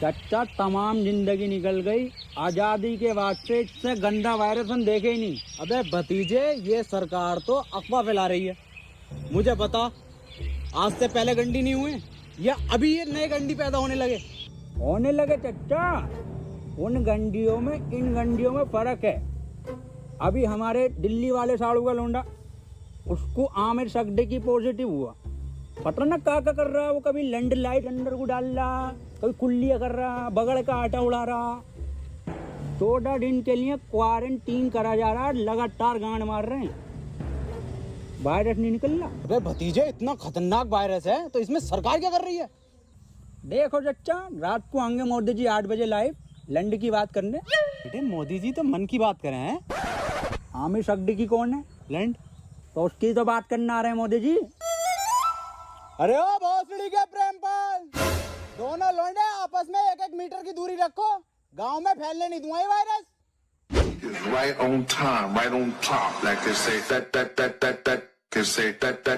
चच्चा तमाम जिंदगी निकल गई, आजादी के बाद से इससे गंदा वायरस हम देखे ही नहीं। अबे भतीजे, ये सरकार तो अफवाह फैला रही है। मुझे बता, आज से पहले गंडी नहीं हुए या अभी ये नए गंडी पैदा होने लगे? चच्चा, उन गंडियों में इन गंडियों में फर्क है। अभी हमारे दिल्ली वाले साड़ू का लोंडा, उसको आमिर सगडी पॉजिटिव हुआ। पता ना क्या कर रहा है वो, कभी लैंड लाइट अंदर को डाल रहा, कभी कुल्लियाँ कर रहा, बगड़ का आटा उड़ा रहा। 14 दिन के लिए क्वारंटीन करा जा रहा है, लगातार गांड मार रहे हैं, वायरस नहीं निकल रहा। अबे भतीजे, इतना खतरनाक वायरस है तो इसमें सरकार क्या कर रही है? देखो चच्चा, रात को आएंगे मोदी जी 8 बजे लाइव लैंड की बात करने। बेटे, मोदी जी तो मन की बात करें हैं। आमिर सगडी कौन है? लैंड तो उसकी तो बात करने आ रहे हैं मोदी जी। अरे ओ भोसड़ी के प्रेमपाल, दोनों लौंडे आपस में 1-1 मीटर की दूरी रखो, गांव में फैलने नहीं दूंगा ये virus. Right on time, right on top, like they say that, they say that,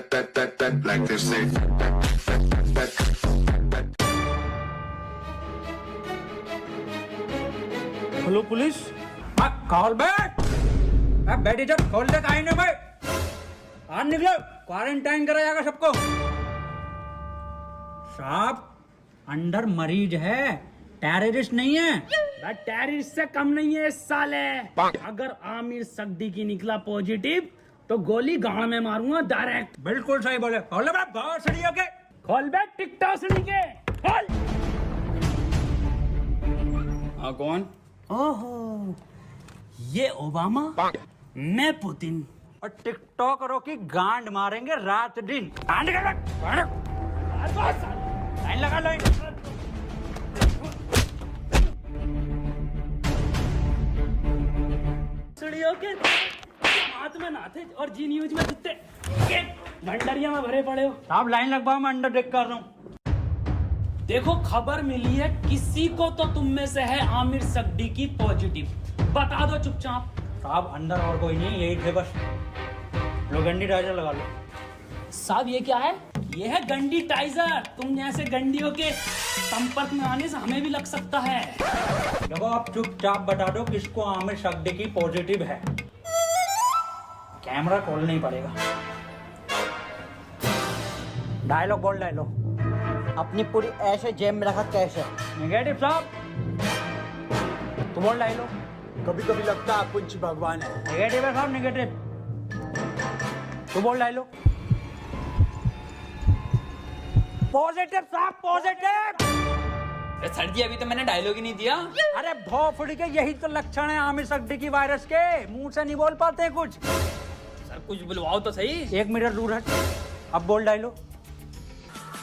like they say that. Hello police. खोल बैठ, बैठी जब खोल दे काहे ना भाई, आज निकलो, क्वारंटाइन करा जाएगा सबको। साहब, अंदर मरीज है, टेररिस्ट नहीं है। टेररिस्ट से कम नहीं है इस साले। अगर आमिर सगडी की निकला पॉजिटिव तो गोली गाड़ में मारूंगा डायरेक्ट। बिल्कुल सही बोले। खोल बैठ बहुत सड़ी होके, खोल बैठ टिकटॉक सड़ी के खोल। हाँ, कौन? ओहो, ये ओबामा, मैं पुतिन। और टिकटॉकरों की गांड मारेंगे रात दिन। लाइन लगा लो। सड़ियों के हाथ में नाथे और जी न्यूज में कुत्ते भंडरिया में भरे पड़े हो। आप लाइन लगवाओ, मैं अंडर टेक कर रहा हूँ। देखो, खबर मिली है किसी को तो तुम में से है आमिर सगडी की पॉजिटिव, बता दो चुपचाप। साहब, अंदर और कोई नहीं, यही थे बस। लो गंडी टाइजर लगा लो। साहब, ये क्या है? ये है गंडी टाइजर। तुम जैसे गंडियों के संपर्क में आने से हमें भी लग सकता है। देखो, आप चुपचाप बता दो किसको आमिर सगडी की पॉजिटिव है। कैमरा खोलना नहीं पड़ेगा। डायलॉग बोल, डायलॉग। अपनी पूरी ऐसे जेब में रखा कैसे? नेगेटिव साहब, तू बोल डायलॉग। कभी कभी लगता है कुछ भगवान है। नेगेटिव है साहब, नेगेटिव। तू बोल डायलॉग। पॉजिटिव साहब, पॉजिटिव। सर जी, अभी तो मैंने डायलॉग ही नहीं दिया। अरे भोफड़ी के, यही तो लक्षण है आमिर सगडी की वायरस के। मुंह से नहीं बोल पाते कुछ। सर, कुछ बुलवाओ तो सही। 1 मीटर दूर हट। अब बोल डायलॉग।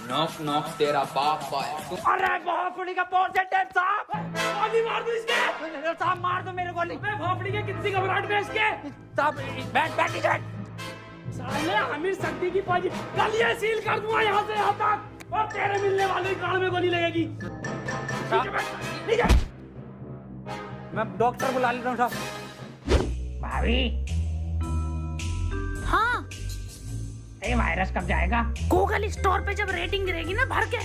नॉक नॉक तेरा बाप आया। अरे भोफड़ी का पॉजिटिव साहब। गोली मार दो इसके। साहब, मार दो मेरे गोली। मैं भोपड़ी के कितनी घबराहट में इसके। साहब, बैठ। साले आमिर सगडी की पॉजिटिव, गलियां सील कर दूंगा यहाँ से यहाँ तक, और तेरे मिलने वाले कान में गोली लगेगी। मैं डॉक्टर बुला लेता हूँ साहब। भाभी, हाँ, ये वायरस कब जाएगा? गूगल स्टोर पे जब रेटिंग गिरेगी ना भर के,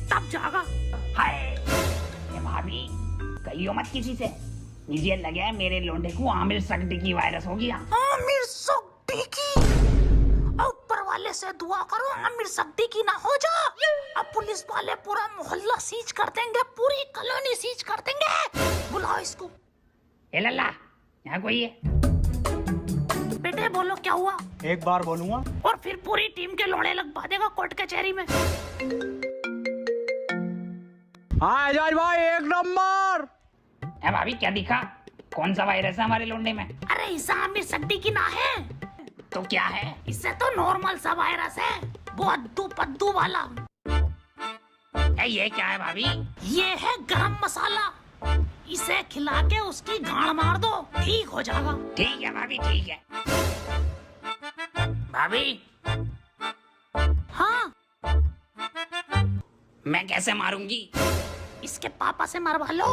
तब जाएगा। हाय, ये भाभी, कहियो मत किसी से। मुझे लगे है मेरे लोंडे को आमिर सगडी की वायरस हो गया। आमिर सगडी की, ऊपर वाले से दुआ करो आमिर सगडी की ना हो जा। अब पुलिस वाले पूरा मोहल्ला सीज कर देंगे, पूरी कॉलोनी सीज कर देंगे। बुलाओ इसको। ए लल्ला, यहाँ कोई है? बेटे बोलो क्या हुआ? एक बार बोलूंगा और फिर पूरी टीम के लोड़े लगवा देगा कोर्ट कचहरी में। हाँ एजाज भाई, 1 नंबर। ए भाभी, क्या दिखा? कौन सा वायरस है हमारे लोंडे में? अरे इसे आमिर सगडी की ना है तो क्या है? इससे तो नॉर्मल सा वायरस है, वो अद्दू पद्दू वाला। ये क्या है भाभी? ये है गरम मसाला, इसे खिला के उसकी गांड मार दो, ठीक हो जाएगा। ठीक है भाभी, ठीक है। भाभी, हाँ, मैं कैसे मारूंगी? इसके पापा से मरवा लो।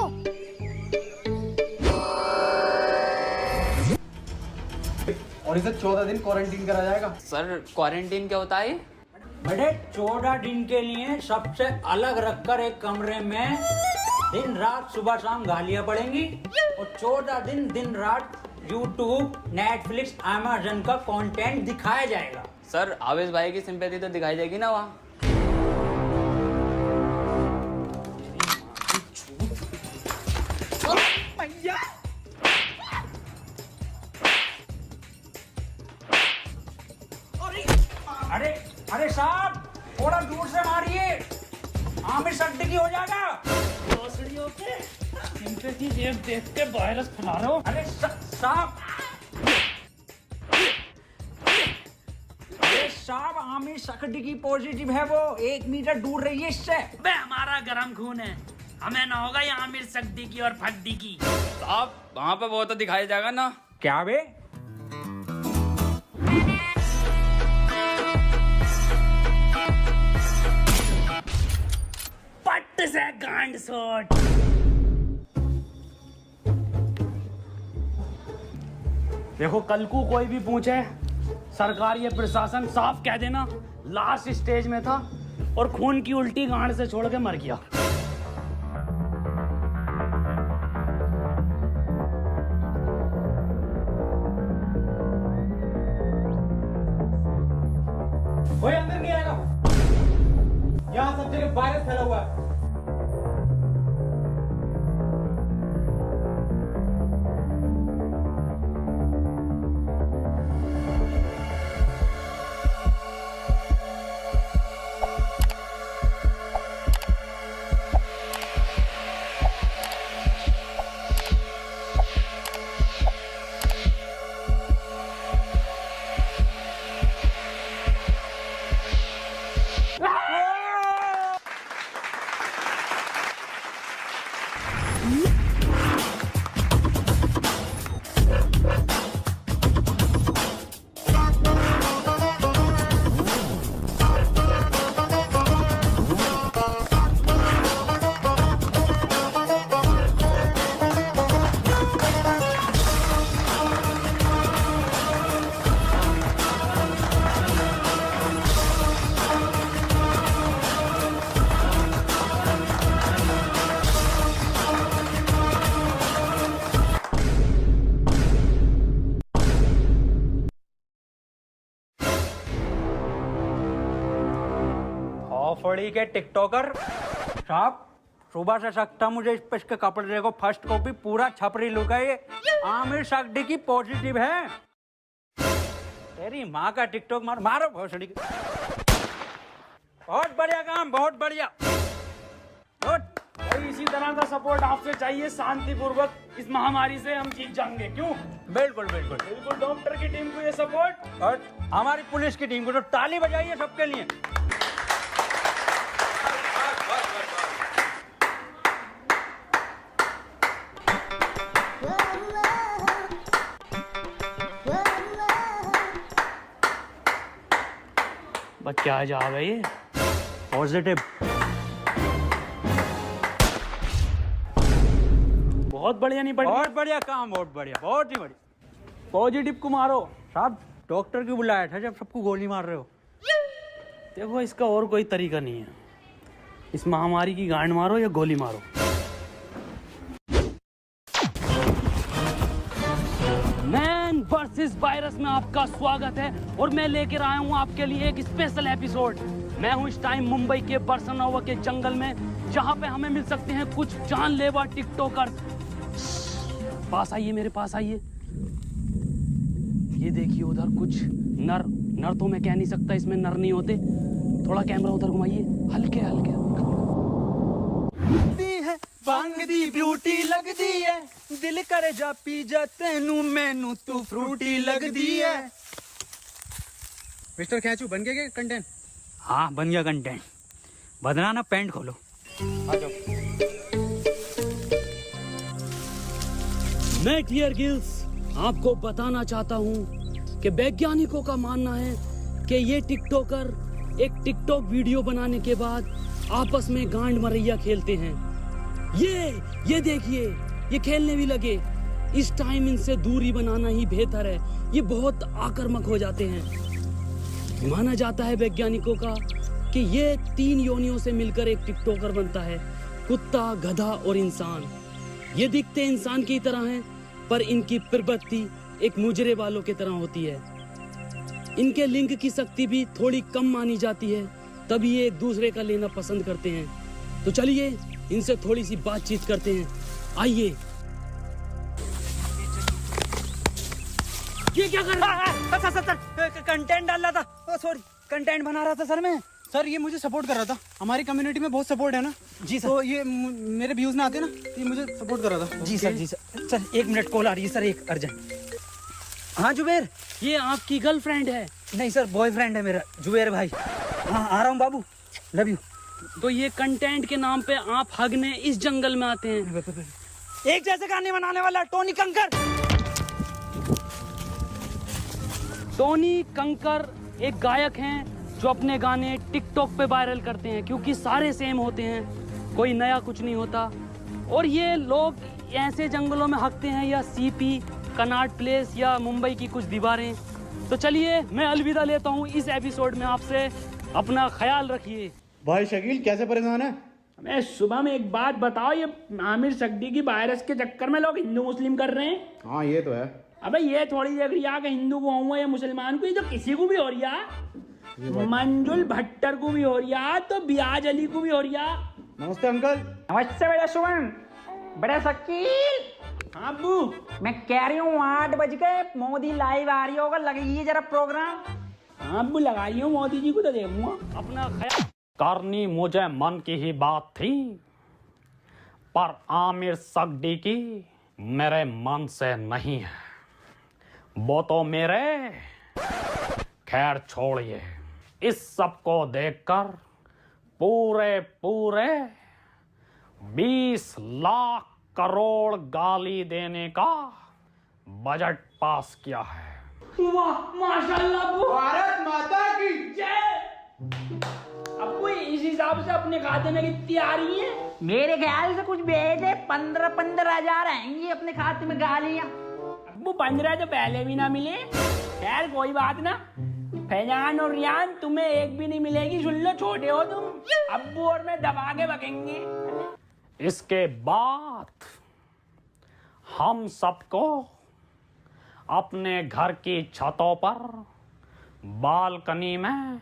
और इसे 14 दिन क्वारंटीन करा जाएगा। सर, क्वारंटीन क्या होता है? बेटे, 14 दिन के लिए सबसे अलग रखकर एक कमरे में दिन रात सुबह शाम गालियां पड़ेंगी और 14 दिन दिन रात यूट्यूब, नेटफ्लिक्स, अमेज़न का कंटेंट दिखाया जाएगा। सर आवेश भाई की सिंपैथी तो दिखाई देगी ना वहाँ। अरे अरे साहब थोड़ा दूर से मारिए, आमिर सद्दीकी हो जाएगा। भोसड़ियों के सिंपैथी देख के वायरस फैला रहे हो। अरे साहब साहब आमिर सद्दीकी पॉजिटिव है, वो 1 मीटर दूर रहिए इससे। बे हमारा गरम खून है, हमें ना होगा ये आमिर सद्दीकी और फद्दीकी। साहब वहाँ पे वो तो दिखाया जाएगा ना। क्या बे? पट्ट से गांड शॉट। देखो कल को कोई भी पूछे, सरकार ये प्रशासन साफ कह देना लास्ट स्टेज में था और खून की उल्टी गांड से छोड़ के मर गया। कोई अंदर नहीं आएगा, यहाँ सब जगह वायरस फैला हुआ है। फड़ी के टिकटॉकर साहब, सुबह से सकता मुझे इसके कपड़े देखो, फर्स्ट कॉपी पूरा छपरी लुक है ये। आमिर सद्दीकी पॉजिटिव है। तेरी माँ का टिकटॉक मारो भोसड़ी। बहुत बढ़िया काम, बहुत बढ़िया। भाई इसी तरह का सपोर्ट आपसे चाहिए, शांतिपूर्वक इस महामारी से हम जीत जाएंगे। क्यों? बिल्कुल बिल्कुल बिल्कुल डॉक्टर की टीम को ये सपोर्ट और हमारी पुलिस की टीम को तो ताली बजाइए सबके लिए। बस क्या जा रही है पॉजिटिव। बहुत बढ़िया नहीं पड़ी। बहुत बढ़िया काम, बहुत बढ़िया, बहुत ही बढ़िया। पॉजिटिव को मारो साहब डॉक्टर क्यों बुलाया था जब सबको गोली मार रहे हो? देखो इसका और कोई तरीका नहीं है, इस महामारी की गांड मारो या गोली मारो। मैन वर्सेस वायरस में आपका स्वागत है और मैं लेकर आया हूं आपके लिए एक स्पेशल एपिसोड। मैं हूं इस टाइम मुंबई के बरसनोवा के जंगल में, जहां पे हमें मिल सकते हैं कुछ जानलेवा टिकटॉकर। पास आइए, मेरे पास आइए। ये देखिए उधर कुछ नर तो मैं कह नहीं सकता, इसमें नर नहीं होते। थोड़ा कैमरा उधर घुमाइए, हल्के हल्के। भांग दी ब्यूटी लगदी है, दिल करे जा पी जा तेनू मैनू तू फ्रूटी लगदी है। मिस्टर खैचू बन गया कंटेंट? हाँ बन गया कंटेंट। बदना ना पैंट खोलो। आ जाओ। मैं डियर गिल्स आपको बताना चाहता हूं कि वैज्ञानिकों का मानना है कि ये टिकटॉकर एक टिकटॉक वीडियो बनाने के बाद आपस में गांड मरैया खेलते हैं। ये देखिए, ये खेलने भी लगे। इस टाइम इनसे दूरी बनाना ही बेहतर है, ये बहुत आक्रामक हो जाते हैं। माना जाता है वैज्ञानिकों का कि ये 3 योनियों से मिलकर एक टिकटॉकर बनता है। कुत्ता, गधा और इंसान ये दिखते इंसान की तरह हैं, पर इनकी प्रवृत्ति एक मुजरे वालों की तरह होती है। इनके लिंग की शक्ति भी थोड़ी कम मानी जाती है, तभी ये एक दूसरे का लेना पसंद करते हैं। तो चलिए इनसे थोड़ी सी बातचीत करते हैं। आइए। ये क्या कर रहा है? सर कंटेंट डाल रहा था, सॉरी कंटेंट बना रहा था सर मैं। सर ये मुझे सपोर्ट कर रहा था, हमारी कम्युनिटी में बहुत सपोर्ट है ना जी सर। तो ये मेरे व्यूज में आते ना, ये मुझे सपोर्ट कर रहा था। जी सर, जी सर। सर 1 मिनट कॉल आ रही है सर, एक अर्जेंट। हाँ जुबेर, ये आपकी गर्लफ्रेंड है? नहीं सर, बॉयफ्रेंड है मेरा, जुबेर भाई। हाँ आ रहा हूँ बाबू, लव यू। तो ये कंटेंट के नाम पे आप हगने इस जंगल में आते हैं? एक जैसे गाने बनाने वाला टोनी कंकर। टोनी कंकर एक गायक हैं जो अपने गाने टिकटॉक पे वायरल करते हैं, क्योंकि सारे सेम होते हैं, कोई नया कुछ नहीं होता। और ये लोग ऐसे जंगलों में हकते हैं, या सीपी, कनॉट प्लेस या मुंबई की कुछ दीवारें। तो चलिए मैं अलविदा लेता हूँ इस एपिसोड में आपसे। अपना ख्याल रखिए। भाई शकील कैसे परेशान है? मैं सुबह में एक बात बताओ, ये आमिर सिद्दीकी वायरस के चक्कर में लोग हिंदू मुस्लिम कर रहे हैं। हाँ ये तो है। अबे ये थोड़ी देख रही है हिंदू को हुआ या मुसलमान को, ये तो किसी को भी हो रही है। मंजुल भट्टर को भी हो रही है, तो बियाज अली को भी हो रही है। नमस्ते अंकल। नमस्ते बेटा सुमन। बड़ा शकील। हाँ अब्बू। मैं कह रही हूँ 8 बज गए, मोदी लाइव आ रही होगा, लगाइए जरा प्रोग्राम। हाँ अब्बू लगाई हूँ, मोदी जी को तो देखूंगा। अपना ख्याल करनी मुझे मन की ही बात थी, पर आमिर सिद्दीकी मेरे मन से नहीं है। वो तो मेरे, खैर छोड़िए। इस सब को देखकर पूरे 20 लाख करोड़ गाली देने का बजट पास किया है। वाह माशाल्लाह अब्बू, भारत माता की जय। अब्बू इस हिसाब से अपने खाते में कितनी आ रही है? मेरे ख्याल से कुछ भेजे 15 हजार आएंगी अपने खाते में गालियाँ। अब्बू 15 तो पहले भी ना मिले। खैर कोई बात ना, फैजान और रियान तुम्हें एक भी नहीं मिलेगी, सुन लो, छोटे हो तुम। अब्बू और मैं दबा के बकेंगे। इसके बाद हम सबको अपने घर की छतों पर, बालकनी में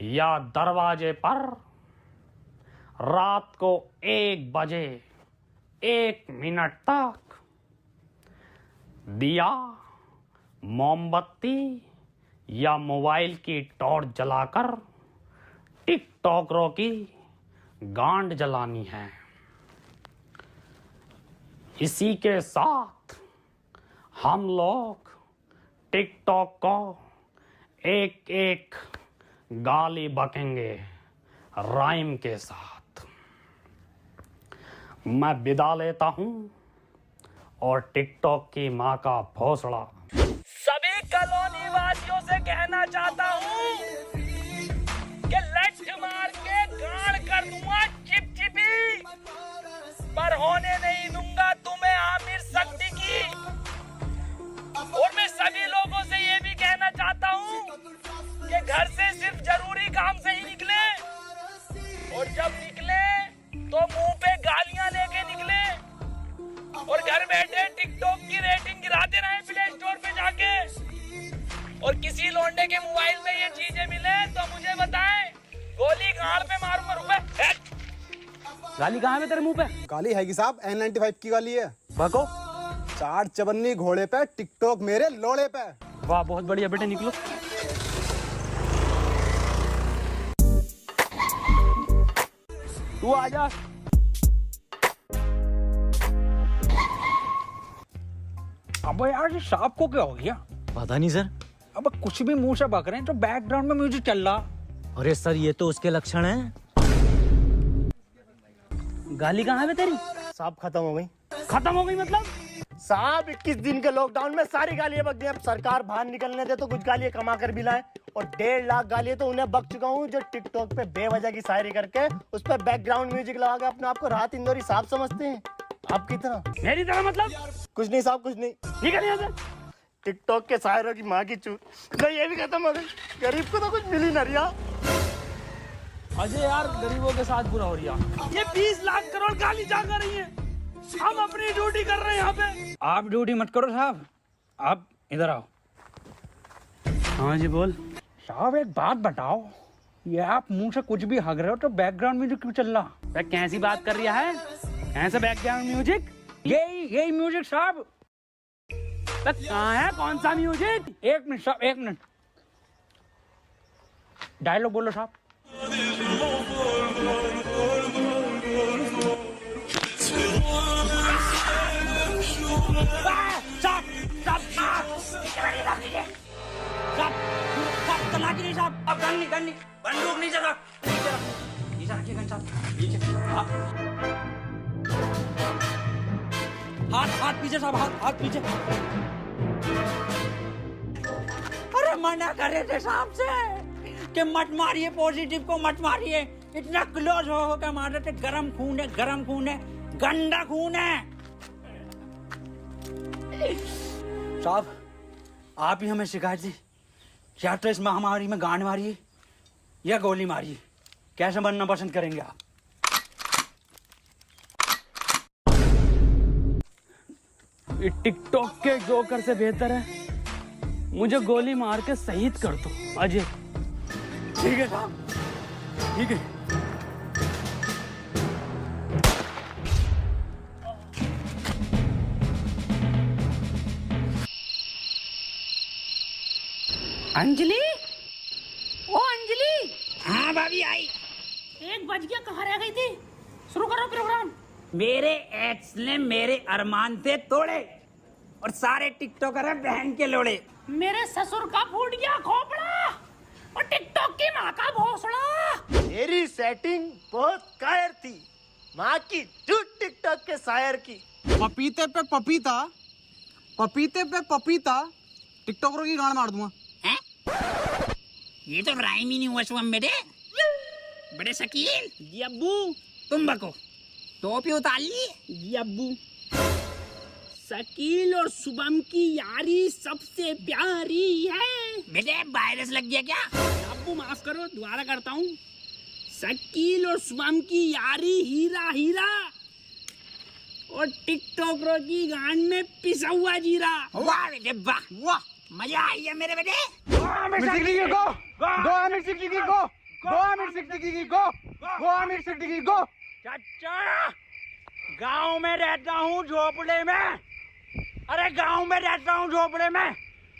या दरवाजे पर रात को 1 बजे 1 मिनट तक दिया, मोमबत्ती या मोबाइल की टॉर्च जलाकर टिकटॉकरों की गांड जलानी है। इसी के साथ हम लोग टिकटॉक को एक गाली बकेंगे राइम के साथ। मैं विदा लेता हूं और टिकटॉक की मां का भोसड़ा सभी कॉलोनी वासियों से कहना चाहता हूं कि लठ मार के गाड़ कर दूंगा चिपचिपी, पर होने नहीं दूंगा तुम्हें आमिर सिद्दीकी। और मैं सभी लोगों से ये भी कहना चाहता हूँ कि घर से सिर्फ जरूरी काम से ही निकले, और जब निकले तो मुंह पे गालियां लेके निकले, और घर बैठे टिकटॉक की रेटिंग गिराते रहे प्ले स्टोर पे जाके। और किसी लौंडे के मोबाइल में ये चीजें मिले तो मुझे बताएं, गोली गाड़ पे मारूंगा। रुपए गाली कहाँ है तेरे मुंह पे? गाली है कि साहब, N95 की गाली है। बको 4 चवन्नी घोड़े पे, टिकटॉक मेरे लोड़े पे। वाह बहुत बढ़िया बेटे, निकलो। तू आजा। अब यार ये सांप को क्या हो गया? पता नहीं सर। अब कुछ भी मुंह से बक रहे हैं तो बैकग्राउंड में म्यूजिक चल रहा। अरे सर ये तो उसके लक्षण हैं। गाली कहाँ है तेरी? साहब खत्म हो गई। खत्म हो गई मतलब? साहब 21 दिन के लॉकडाउन में सारी गालियां बक गई। अब सरकार बाहर निकलने दे तो कुछ गालियां कमा कर भी लाए, और 1.5 लाख गालियां तो उन्हें बक चुका हूँ जो टिकटॉक पे बेवजह की शायरी करके उस पर बैकग्राउंड म्यूजिक लगा के अपने आप को राहत इंदौरी साहब समझते हैं। आपकी तरह। मेरी तरह मतलब? कुछ नहीं साहब, कुछ नहीं। निकल यहाँ से। टिकटॉक के शायरों की माँ की चूत। ये भी खत्म हो गई। गरीब को तो कुछ मिल ही ना रिया। अजय यार गरीबों के साथ बुरा हो रही है। ये 20 लाख करोड़ गाली जा कर रही है, हम अपनी ड्यूटी कर रहे हैं यहाँ पे। आप ड्यूटी मत करो साहब, आप इधर आओ। हाँ जी बोल। साहब एक बात बताओ, ये आप मुंह से कुछ भी हग रहे हो तो बैकग्राउंड म्यूजिक क्यों चल रहा? कैसी बात कर रहा है? कैसे बैकग्राउंड म्यूजिक? यही म्यूजिक साहब। कहाँ है, कौन सा म्यूजिक? एक मिनट साहब, एक मिनट। डायलॉग बोलो साहब। तलाकी नहीं साहब, अब गन नहीं, बंदूक नहीं जगह, नीचे रखिए गन साहब, नीचे। हाथ पीछे साहब, हाथ पीछे। अरे मना करे थे साहब से कि मत मारिए, पॉजिटिव को मत मारिए, इतना क्लोज हो के मार रहे थे। गरम खून है, गंदा खून है। साहब आप ही हमें शिकायत दी, या तो इस महामारी में गांड मारिए या गोली मारिए, कैसे बनना पसंद करेंगे आप? टिकटॉक के जोकर से बेहतर है मुझे गोली मार के शहीद कर दो अजय। ठीक है साहब, ठीक है। अंजलि, ओ अंजलि। हाँ भाभी आई। 1 बज गया, कहाँ रह गई थी? शुरू करो प्रोग्राम। मेरे एक्स ने मेरे अरमान थे तोड़े और सारे टिकटॉकर हैं बहन के लोड़े। मेरे ससुर का फूट गया खोपड़ा और टिकटॉक की माँ का भोसड़ा। मेरी सेटिंग बहुत कायर थी, माँ की झूठ टिकटॉक के शायर की। पपीते पे पपीता, पपीते पे पपीता, टिकटॉकरों की गांड मार दूंगा। ये तो राइम ही नहीं हुआ शुभम बेटे। बड़े शकील। जी अब्बू। तुम बको, टोपी उतार ली? जी अब्बू। शकील और शुभम की यारी सबसे प्यारी है। बेटे वायरस लग गया क्या? अब्बू माफ करो, दोबारा करता हूँ। शकील और शुभम की यारी हीरा हीरा और टिकटॉकरों की गांड में पिसा हुआ जीरा। वाह बेटे वाह, वाह, मजा आई है मेरे बेटे। चाचा गांव में रहता हूँ झोपड़े में, अरे गांव में रहता हूँ झोपड़े में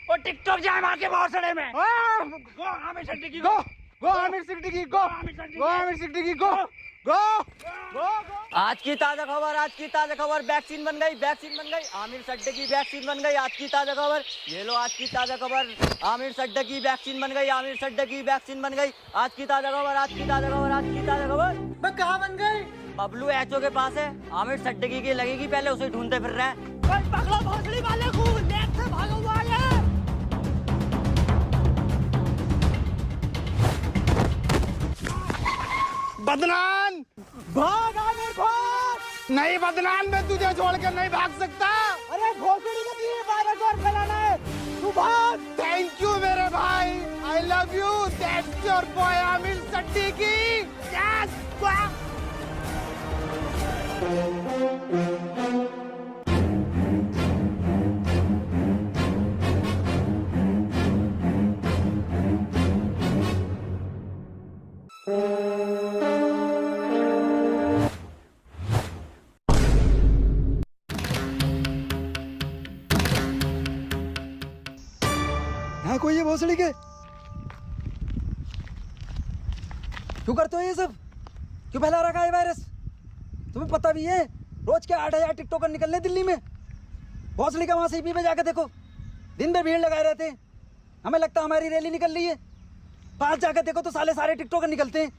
और टिकटॉक जाए मार के भौसड़े में। आज की ताजा खबर, वैक्सीन बन गई, आमिर सड्डे की वैक्सीन बन गई। आज की ताजा खबर, ये लो आज की ताजा खबर, आमिर सड्डे की वैक्सीन बन गई, आज की ताजा खबर। मैं कहाँ बन गई? बबलू एचओ के पास है, आमिर सड्डे की लगेगी, पहले उसे ढूंढते फिर रहे हैं। पकड़ो भोसड़ी वाले को, लेट से भागो वाले। बदनाम भाग, आमिर भाग। नहीं बदनाम, मैं तुझे छोड़ कर नहीं भाग सकता। अरे घोसड़ी में भी वायरस और फैलाना है, तू भाग। थैंक यू मेरे भाई, I love you, that's your boy Aamir Siddiqui. Yes कोई ये भोसड़ी के क्यों करते हो ये सब? क्यों फैला रखा है वायरस? तुम्हें पता भी है रोज के 8000 टिकटॉकर निकल रहे दिल्ली में। भोसड़ी का वहां सीपी पे जाकर देखो, दिन भर भीड़ लगाए रहते हैं। हमें लगता है हमारी रैली निकल रही है, पास जाकर देखो तो साले टिकटॉकर निकलते हैं।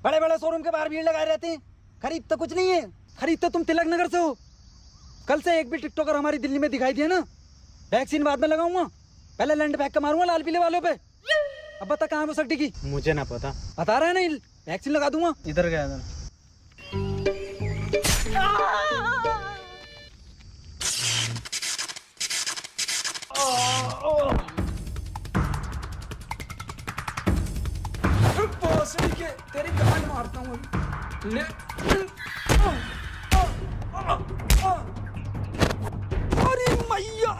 बड़े बड़े शोरूम के बाहर भीड़ लगाए रहते हैं। खरीदते कुछ नहीं है, खरीदते तुम तिलक नगर से हो। कल से एक भी टिकटॉकर हमारी दिल्ली में दिखाई दिया ना, वैक्सीन बाद में लगाऊंगा, पहले लैंड बैग का मारूंगा लाल पीले वालों पे। अब बता कहाँ है वो सट्टी की? मुझे ना पता। बता रहा है ना, वैक्सीन लगा दूंगा। इधर गया था। भोसड़ी के तेरी गांड मारता हूँ ले। अरे मैया,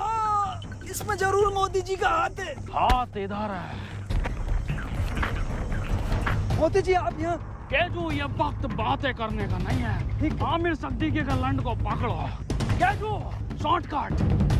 इसमें जरूर मोदी जी का हाथ है। हाथ इधर है। मोदी जी आप यहाँ। केजू, ये वक्त बातें करने का नहीं है। आमिर सिद्दीकी के लंड को पकड़ो। केजू, शॉर्टकट।